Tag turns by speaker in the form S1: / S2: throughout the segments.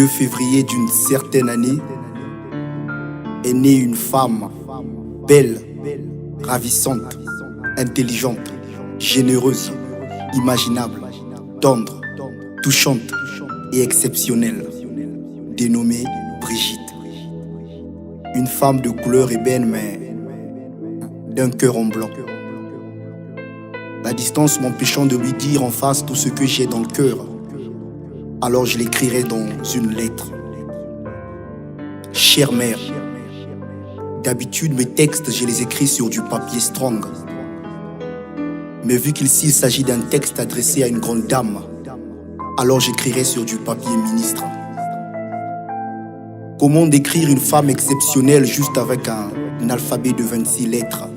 S1: 2 février d'une certaine année est née une femme belle, ravissante, intelligente, généreuse, imaginable, tendre, touchante et exceptionnelle, dénommée Brigitte. Une femme de couleur ébène mais d'un cœur en blanc. La distance m'empêchant de lui dire en face tout ce que j'ai dans le cœur, alors je l'écrirai dans une lettre. Chère mère, d'habitude mes textes je les écris sur du papier strong. Mais vu qu'il s'agit d'un texte adressé à une grande dame, alors j'écrirai sur du papier ministre. Comment décrire une femme exceptionnelle juste avec un alphabet de 26 lettres?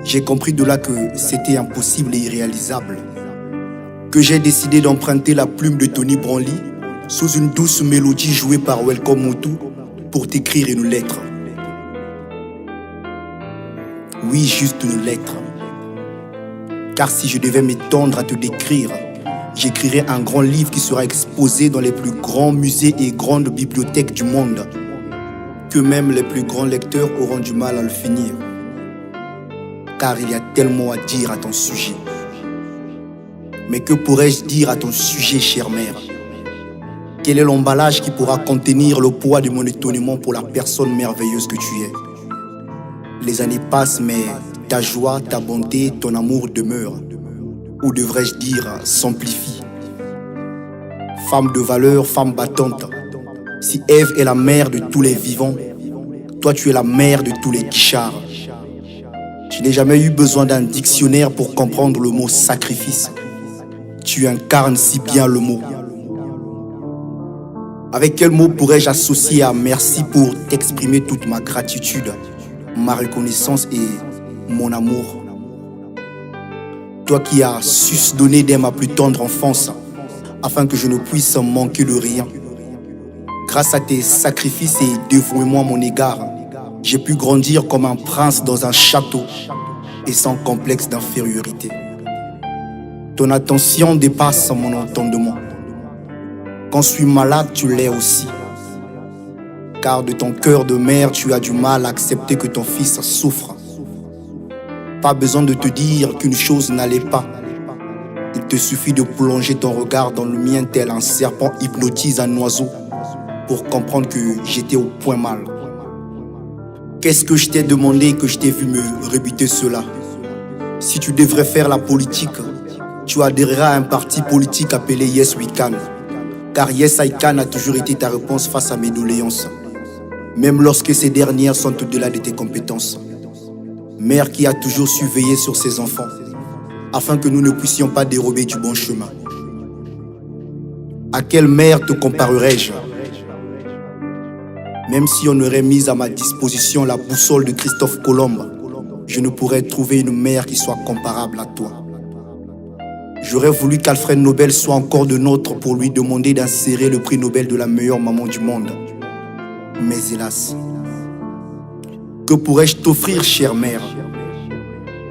S1: J'ai compris de là que c'était impossible et irréalisable, que j'ai décidé d'emprunter la plume de Tony Branly sous une douce mélodie jouée par Welcome Motu pour t'écrire une lettre. Oui, juste une lettre. Car si je devais m'étendre à te décrire, j'écrirais un grand livre qui sera exposé dans les plus grands musées et grandes bibliothèques du monde, que même les plus grands lecteurs auront du mal à le finir. Car il y a tellement à dire à ton sujet. Mais que pourrais-je dire à ton sujet, chère mère? Quel est l'emballage qui pourra contenir le poids de mon étonnement pour la personne merveilleuse que tu es? Les années passent, mais ta joie, ta bonté, ton amour demeurent. Ou devrais-je dire, s'amplifient. Femme de valeur, femme battante. Si Ève est la mère de tous les vivants, toi tu es la mère de tous les guichards. Je n'ai jamais eu besoin d'un dictionnaire pour comprendre le mot sacrifice. Tu incarnes si bien le mot. Avec quel mot pourrais-je associer à merci pour t'exprimer toute ma gratitude, ma reconnaissance et mon amour? Toi qui as su se donner dès ma plus tendre enfance, afin que je ne puisse manquer de rien. Grâce à tes sacrifices et dévouements à mon égard, j'ai pu grandir comme un prince dans un château et sans complexe d'infériorité. Ton attention dépasse mon entendement. Quand je suis malade, tu l'es aussi. Car de ton cœur de mère, tu as du mal à accepter que ton fils souffre. Pas besoin de te dire qu'une chose n'allait pas. Il te suffit de plonger ton regard dans le mien tel un serpent hypnotise un oiseau pour comprendre que j'étais au point mal. Qu'est-ce que je t'ai demandé que je t'ai vu me rebuter cela? Si tu devrais faire la politique, tu adhéreras à un parti politique appelé Yes We Can. Car Yes I Can a toujours été ta réponse face à mes doléances, même lorsque ces dernières sont au-delà de tes compétences. Mère qui a toujours su veiller sur ses enfants, afin que nous ne puissions pas dérober du bon chemin. À quelle mère te comparerais-je? Même si on aurait mis à ma disposition la boussole de Christophe Colomb, je ne pourrais trouver une mère qui soit comparable à toi. J'aurais voulu qu'Alfred Nobel soit encore de nôtre pour lui demander d'insérer le prix Nobel de la meilleure maman du monde. Mais hélas, que pourrais-je t'offrir, chère mère?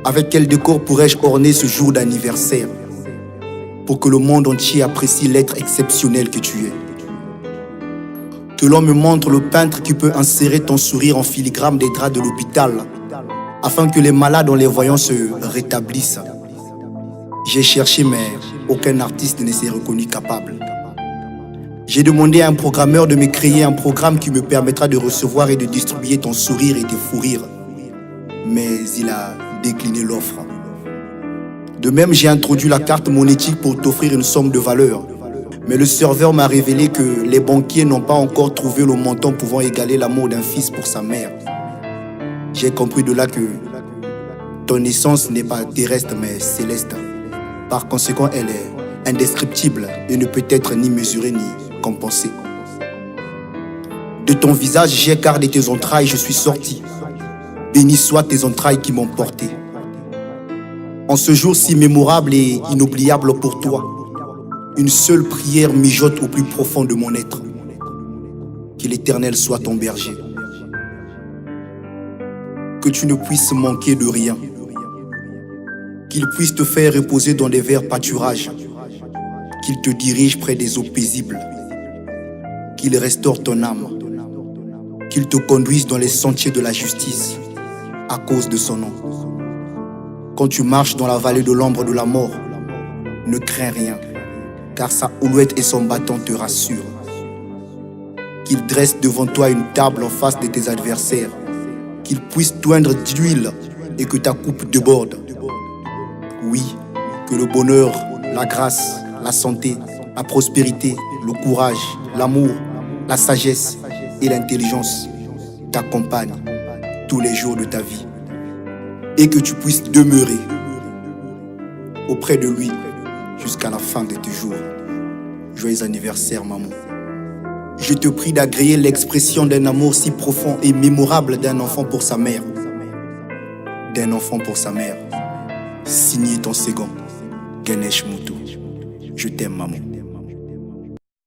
S1: Avec quel décor pourrais-je orner ce jour d'anniversaire pour que le monde entier apprécie l'être exceptionnel que tu es? Que l'on me montre le peintre qui peut insérer ton sourire en filigrane des draps de l'hôpital afin que les malades en les voyant se rétablissent. J'ai cherché mais aucun artiste ne s'est reconnu capable. J'ai demandé à un programmeur de me créer un programme qui me permettra de recevoir et de distribuer ton sourire et tes fous rires. Mais il a décliné l'offre. De même, j'ai introduit la carte monétique pour t'offrir une somme de valeur. Mais le serveur m'a révélé que les banquiers n'ont pas encore trouvé le montant pouvant égaler l'amour d'un fils pour sa mère. J'ai compris de là que ton essence n'est pas terrestre mais céleste. Par conséquent, elle est indescriptible et ne peut être ni mesurée ni compensée. De ton visage, j'ai gardé tes entrailles, je suis sorti. Béni soient tes entrailles qui m'ont porté. En ce jour si mémorable et inoubliable pour toi, une seule prière mijote au plus profond de mon être. Que l'Éternel soit ton berger. Que tu ne puisses manquer de rien. Qu'il puisse te faire reposer dans des verts pâturages, qu'il te dirige près des eaux paisibles, qu'il restaure ton âme, qu'il te conduise dans les sentiers de la justice à cause de son nom. Quand tu marches dans la vallée de l'ombre de la mort, ne crains rien, car sa houlette et son bâton te rassurent. Qu'il dresse devant toi une table en face de tes adversaires, qu'il puisse t'oindre d'huile et que ta coupe déborde. Oui, que le bonheur, la grâce, la santé, la prospérité, le courage, l'amour, la sagesse et l'intelligence t'accompagnent tous les jours de ta vie et que tu puisses demeurer auprès de lui jusqu'à la fin de tes jours. Joyeux anniversaire, maman. Je te prie d'agréer l'expression d'un amour si profond et mémorable d'un enfant pour sa mère. D'un enfant pour sa mère. Signé ton second, Ganesh Moutou. Je t'aime, maman.